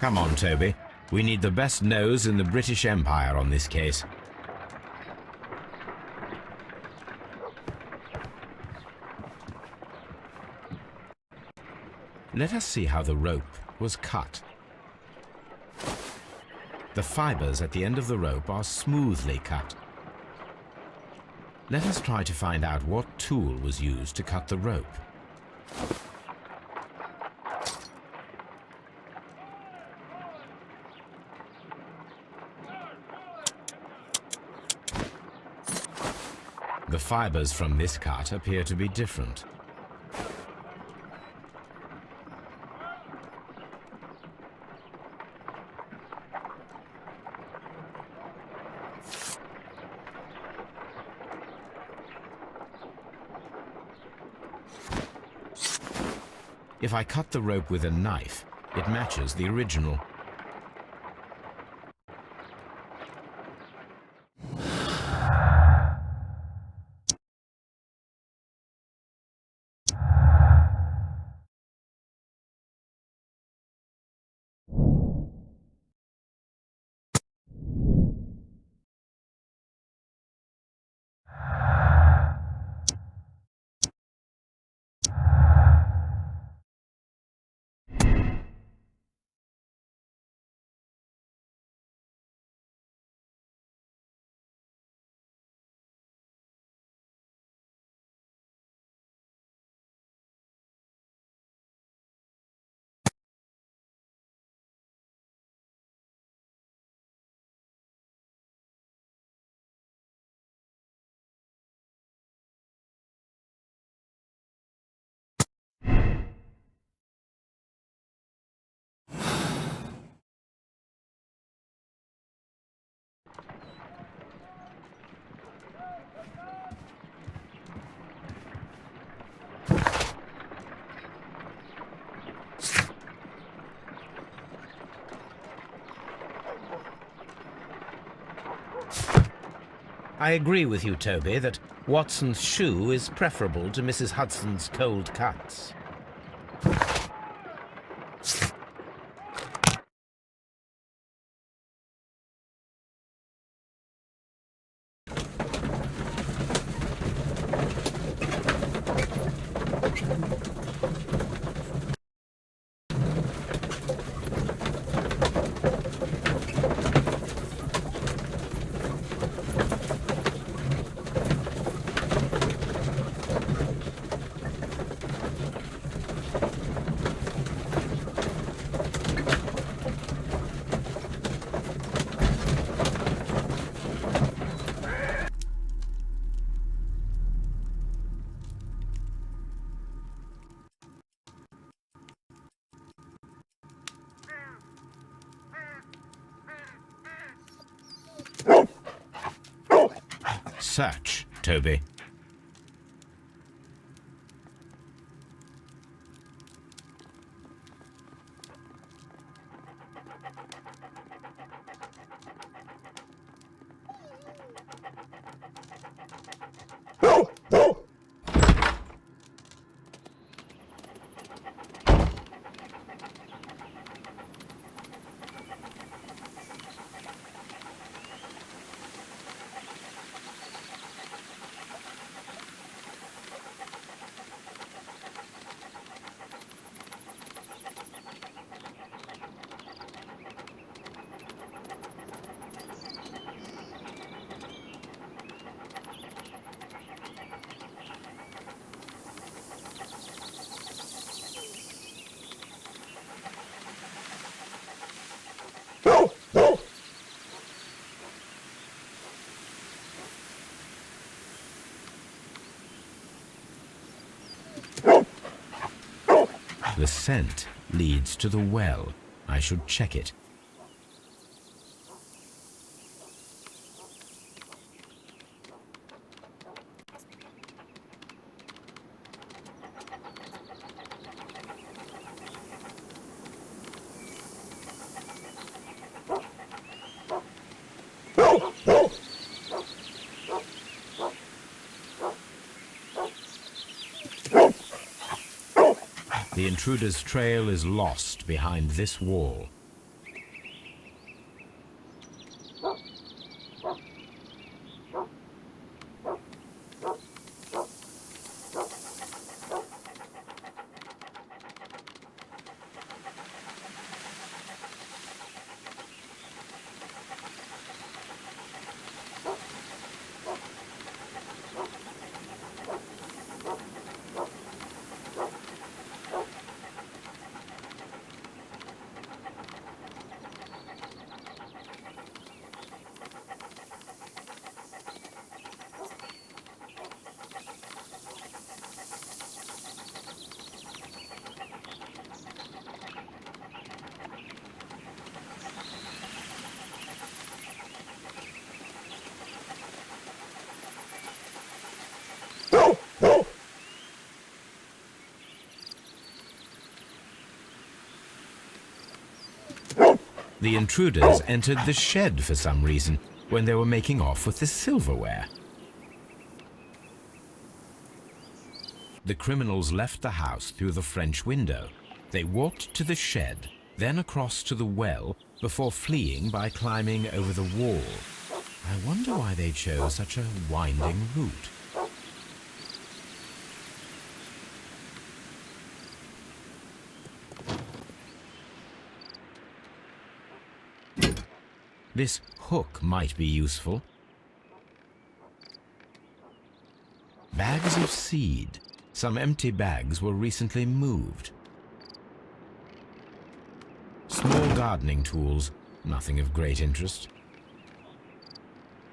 Come on, Toby. We need the best nose in the British Empire on this case. Let us see how the rope was cut. The fibers at the end of the rope are smoothly cut. Let us try to find out what tool was used to cut the rope. The fibers from this cut appear to be different. If I cut the rope with a knife, it matches the original. I agree with you, Toby, that Watson's shoe is preferable to Mrs. Hudson's cold cuts. Search, Toby. The scent leads to the well. I should check it. The intruder's trail is lost behind this wall. The intruders entered the shed for some reason when they were making off with the silverware. The criminals left the house through the French window. They walked to the shed, then across to the well, before fleeing by climbing over the wall. I wonder why they chose such a winding route. This hook might be useful. Bags of seed. Some empty bags were recently moved. Small gardening tools, nothing of great interest.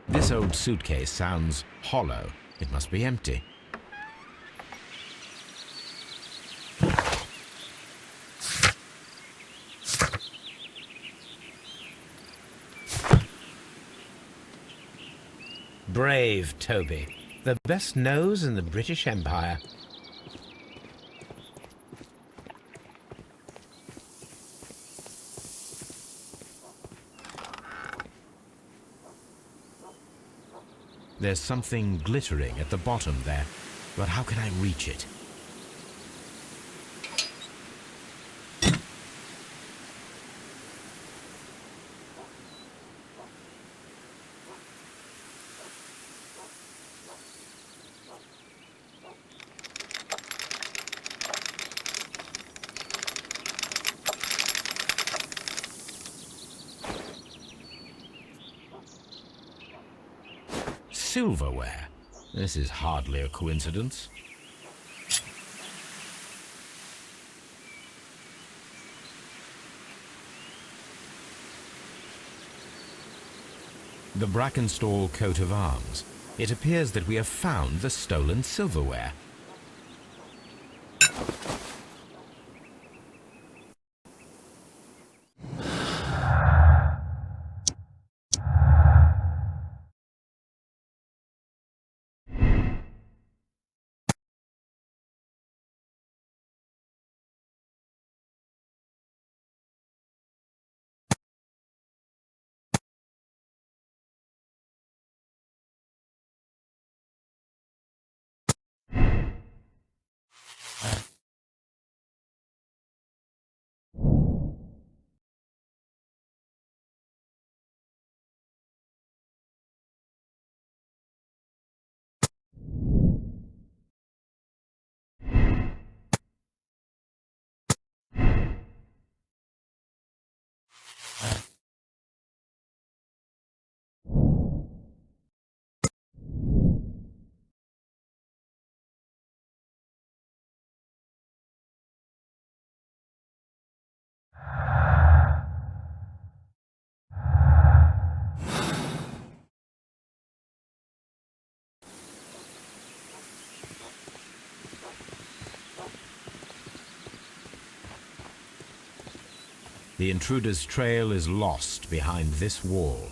This old suitcase sounds hollow. It must be empty. Brave Toby, the best nose in the British Empire. There's something glittering at the bottom there, but how can I reach it? Silverware. This is hardly a coincidence. The Brackenstall coat of arms. It appears that we have found the stolen silverware. The intruder's trail is lost behind this wall.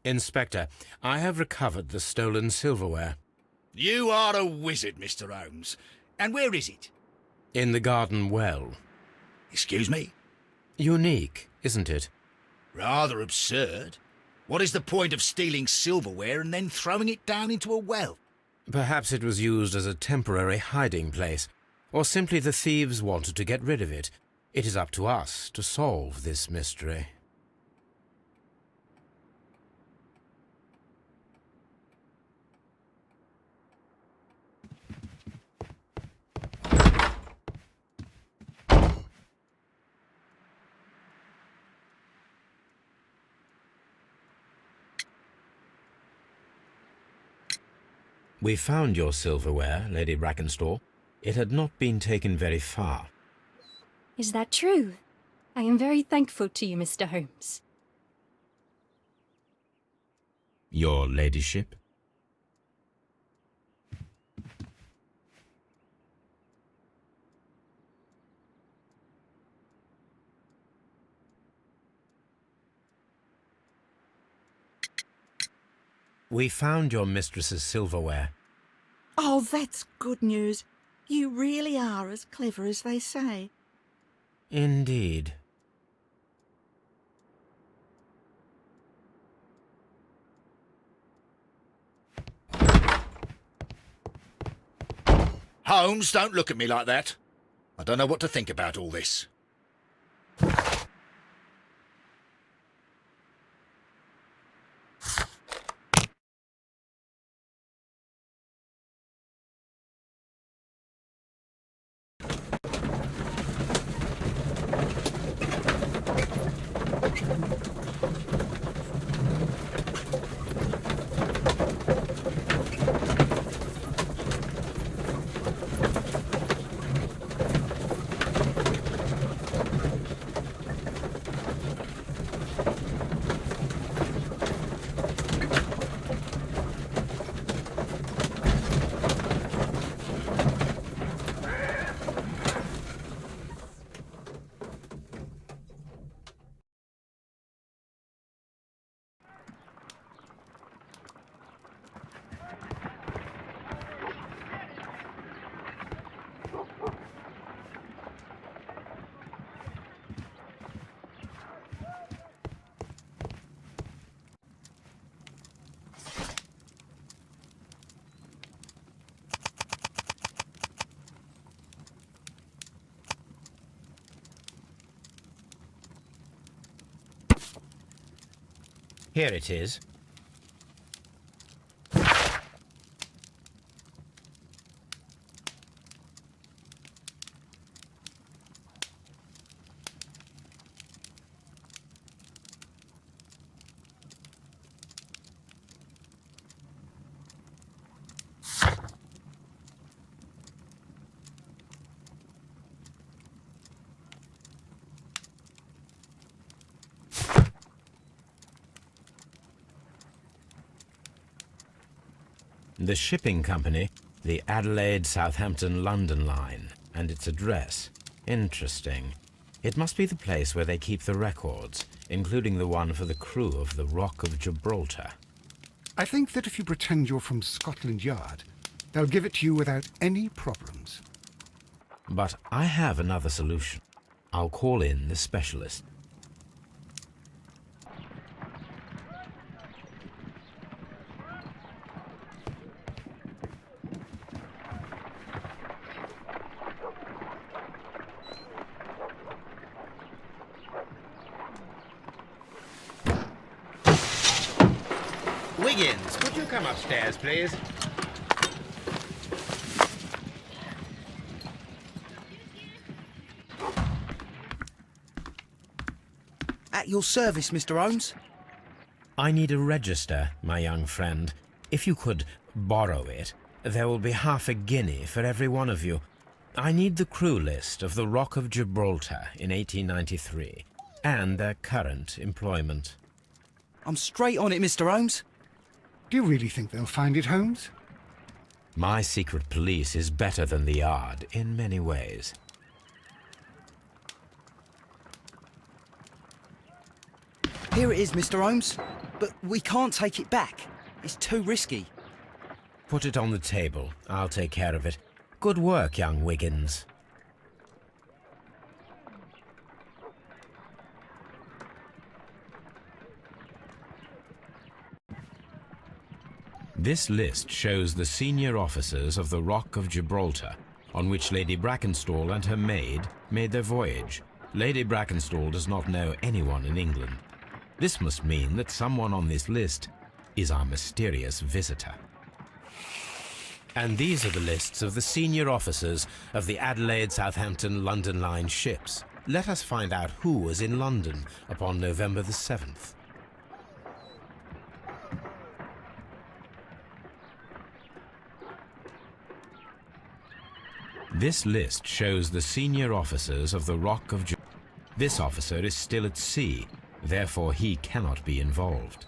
Inspector, I have recovered the stolen silverware. You are a wizard, Mr. Holmes. And where is it? In the garden well. Excuse me? Unique, isn't it? Rather absurd. What is the point of stealing silverware and then throwing it down into a well? Perhaps it was used as a temporary hiding place, or simply the thieves wanted to get rid of it. It is up to us to solve this mystery. We found your silverware, Lady Brackenstall. It had not been taken very far. Is that true? I am very thankful to you, Mr. Holmes. Your ladyship? We found your mistress's silverware. Oh, that's good news. You really are as clever as they say. Indeed. Holmes, don't look at me like that. I don't know what to think about all this. Here it is. The shipping company, the Adelaide, Southampton, London line, and its address. Interesting. It must be the place where they keep the records, including the one for the crew of the Rock of Gibraltar. I think that if you pretend you're from Scotland Yard, they'll give it to you without any problems. But I have another solution. I'll call in the specialist. Wiggins, could you come upstairs, please? At your service, Mr. Holmes. I need a register, my young friend. If you could borrow it, there will be half a guinea for every one of you. I need the crew list of the Rock of Gibraltar in 1893, and their current employment. I'm straight on it, Mr. Holmes. Do you really think they'll find it, Holmes? My secret police is better than the Yard in many ways. Here it is, Mr. Holmes. But we can't take it back. It's too risky. Put it on the table. I'll take care of it. Good work, young Wiggins. This list shows the senior officers of the Rock of Gibraltar, on which Lady Brackenstall and her maid made their voyage. Lady Brackenstall does not know anyone in England. This must mean that someone on this list is our mysterious visitor. And these are the lists of the senior officers of the Adelaide, Southampton, London Line ships. Let us find out who was in London upon November the 7th. This list shows the senior officers of the Rock of This officer is still at sea, therefore he cannot be involved.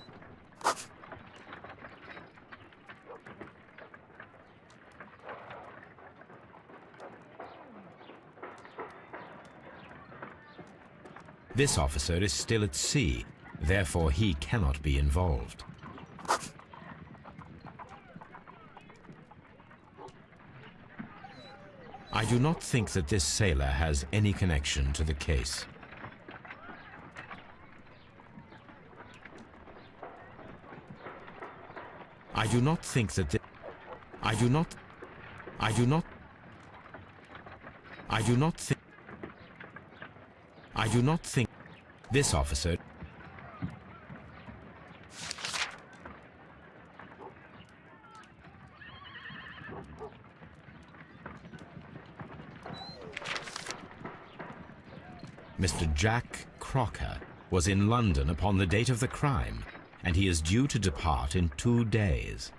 This officer is still at sea, therefore he cannot be involved. I do not think that this sailor has any connection to the case. I do not think that I do not think this officer. Mr. Jack Crocker was in London upon the date of the crime, and he is due to depart in 2 days.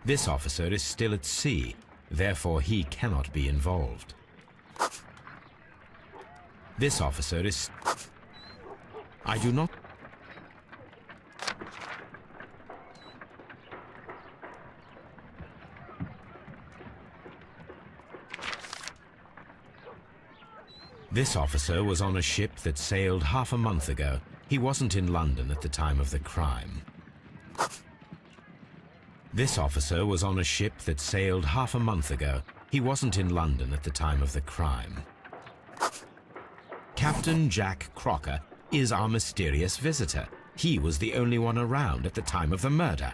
This officer is still at sea, therefore he cannot be involved. This officer is... I do not... This officer was on a ship that sailed half a month ago. He wasn't in London at the time of the crime. This officer was on a ship that sailed half a month ago. He wasn't in London at the time of the crime. Captain Jack Crocker is our mysterious visitor. He was the only one around at the time of the murder.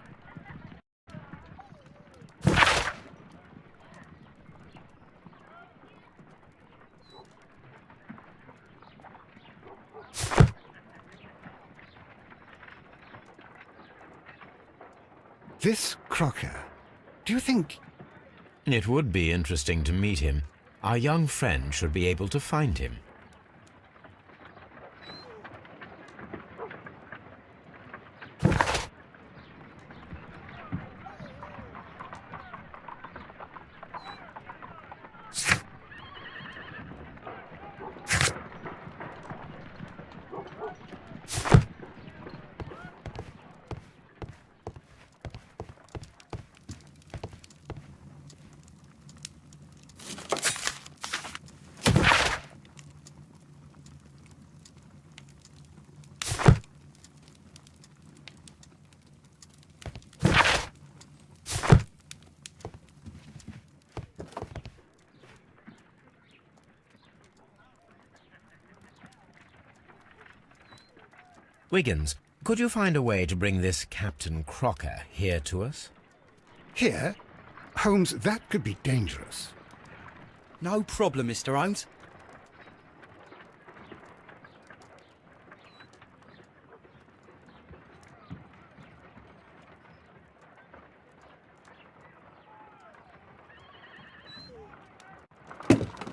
This Crocker, do you think... It would be interesting to meet him. Our young friend should be able to find him. Wiggins, could you find a way to bring this Captain Crocker here to us? Here? Holmes, that could be dangerous. No problem, Mr. Holmes.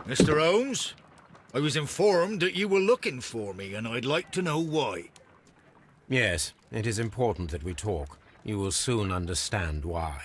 Mr. Holmes, I was informed that you were looking for me, and I'd like to know why. Yes, it is important that we talk. You will soon understand why.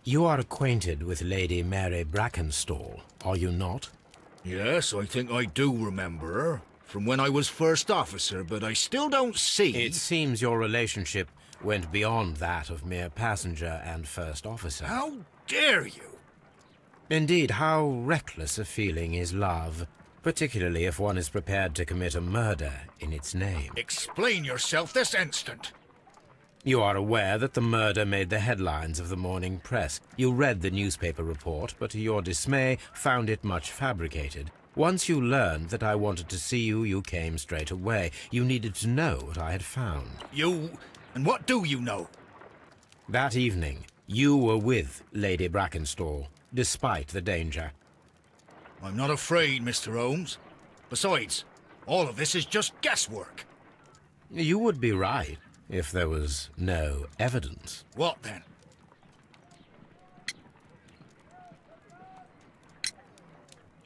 You are acquainted with Lady Mary Brackenstall, are you not? Yes, I think I do remember her. from when I was first officer, but I still don't see... It seems your relationship went beyond that of mere passenger and first officer. How dare you? Indeed, how reckless a feeling is love, particularly if one is prepared to commit a murder in its name. Explain yourself this instant. You are aware that the murder made the headlines of the morning press. You read the newspaper report, but to your dismay, found it much fabricated. Once you learned that I wanted to see you, you came straight away. You needed to know what I had found. You... and what do you know? That evening, you were with Lady Brackenstall, despite the danger. I'm not afraid, Mr. Holmes. Besides, all of this is just guesswork. You would be right if there was no evidence. What then?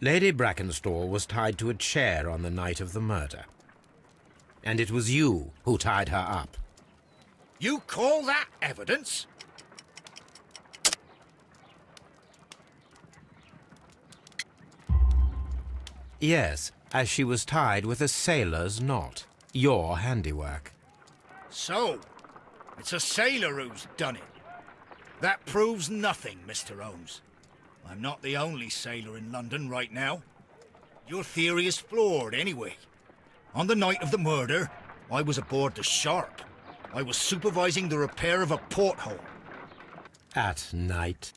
Lady Brackenstall was tied to a chair on the night of the murder. And it was you who tied her up. You call that evidence? Yes, as she was tied with a sailor's knot. Your handiwork. So, it's a sailor who's done it. That proves nothing, Mr. Holmes. I'm not the only sailor in London right now. Your theory is flawed anyway. On the night of the murder, I was aboard the Sharp. I was supervising the repair of a porthole. At night.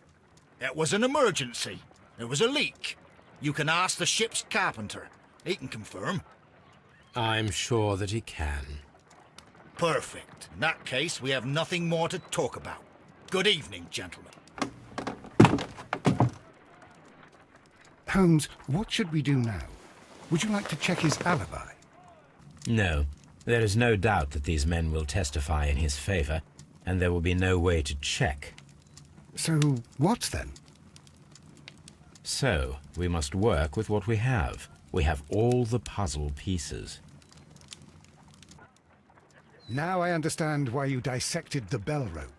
It was an emergency. There was a leak. You can ask the ship's carpenter. He can confirm. I'm sure that he can. Perfect. In that case, we have nothing more to talk about. Good evening, gentlemen. Holmes, what should we do now? Would you like to check his alibi? No. There is no doubt that these men will testify in his favor, and there will be no way to check. So, what then? So, we must work with what we have. We have all the puzzle pieces. Now I understand why you dissected the bell rope.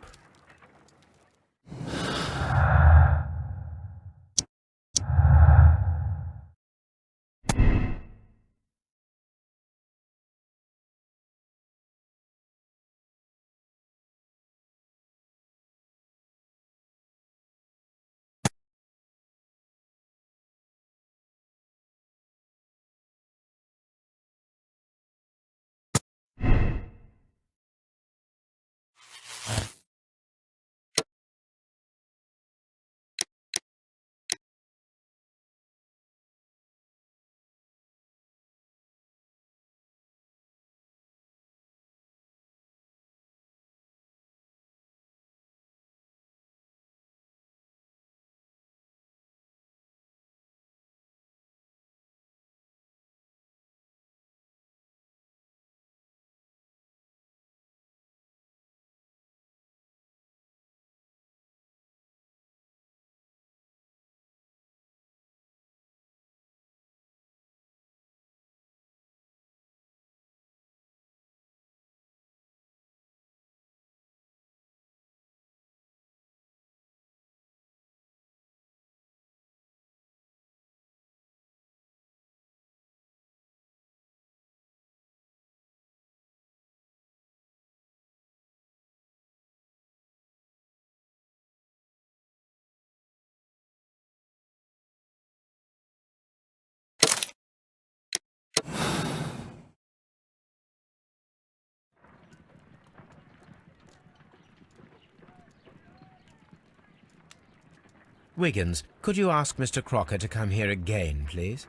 Wiggins, could you ask Mr. Crocker to come here again, please?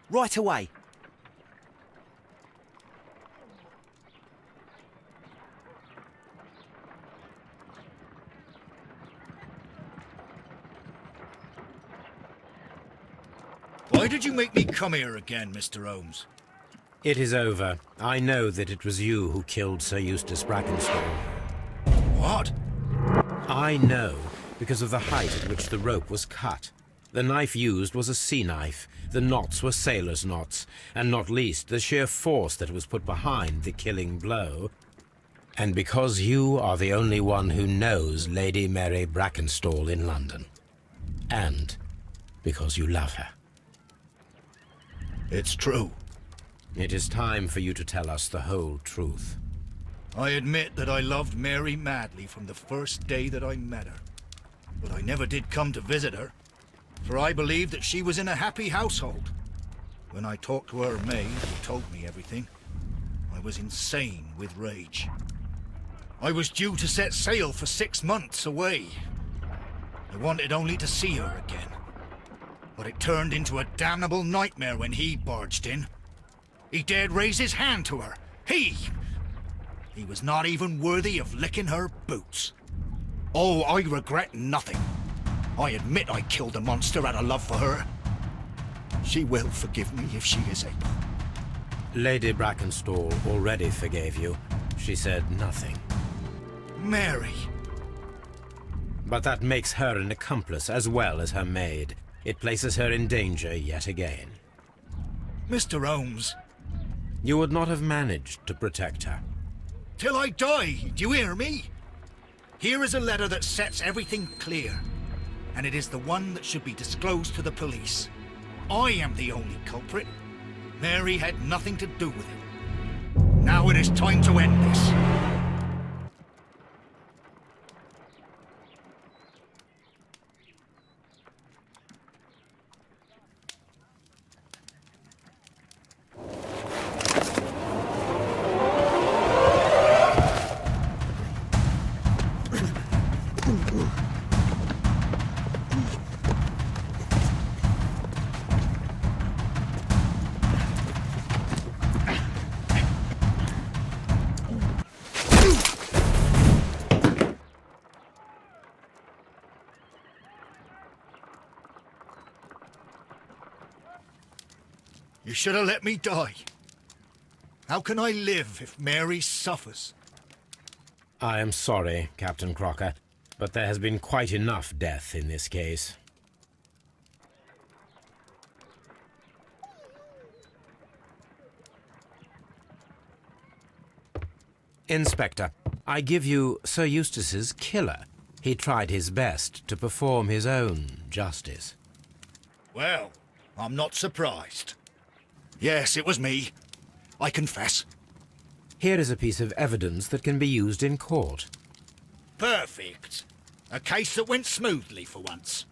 Right away. Why did you make me come here again, Mr. Holmes? It is over. I know that it was you who killed Sir Eustace Brackenstall. What? I know because of the height at which the rope was cut. The knife used was a sea knife. The knots were sailor's knots, and not least the sheer force that was put behind the killing blow. And because you are the only one who knows Lady Mary Brackenstall in London. And because you love her. It's true. It is time for you to tell us the whole truth. I admit that I loved Mary madly from the first day that I met her. But I never did come to visit her, for I believed that she was in a happy household. When I talked to her maid, who told me everything, I was insane with rage. I was due to set sail for 6 months away. I wanted only to see her again. But it turned into a damnable nightmare when he barged in. He dared raise his hand to her. He was not even worthy of licking her boots. Oh, I regret nothing. I admit I killed the monster out of love for her. She will forgive me if she is able. Lady Brackenstall already forgave you. She said nothing. Mary. But that makes her an accomplice as well as her maid. It places her in danger yet again. Mr. Holmes. You would not have managed to protect her. Till I die, do you hear me? Here is a letter that sets everything clear, and it is the one that should be disclosed to the police. I am the only culprit. Mary had nothing to do with it. Now it is time to end this. You should have let me die. How can I live if Mary suffers? I am sorry, Captain Crocker, but there has been quite enough death in this case. Inspector, I give you Sir Eustace's killer. He tried his best to perform his own justice. Well, I'm not surprised. Yes, it was me. I confess. Here is a piece of evidence that can be used in court. Perfect. A case that went smoothly for once.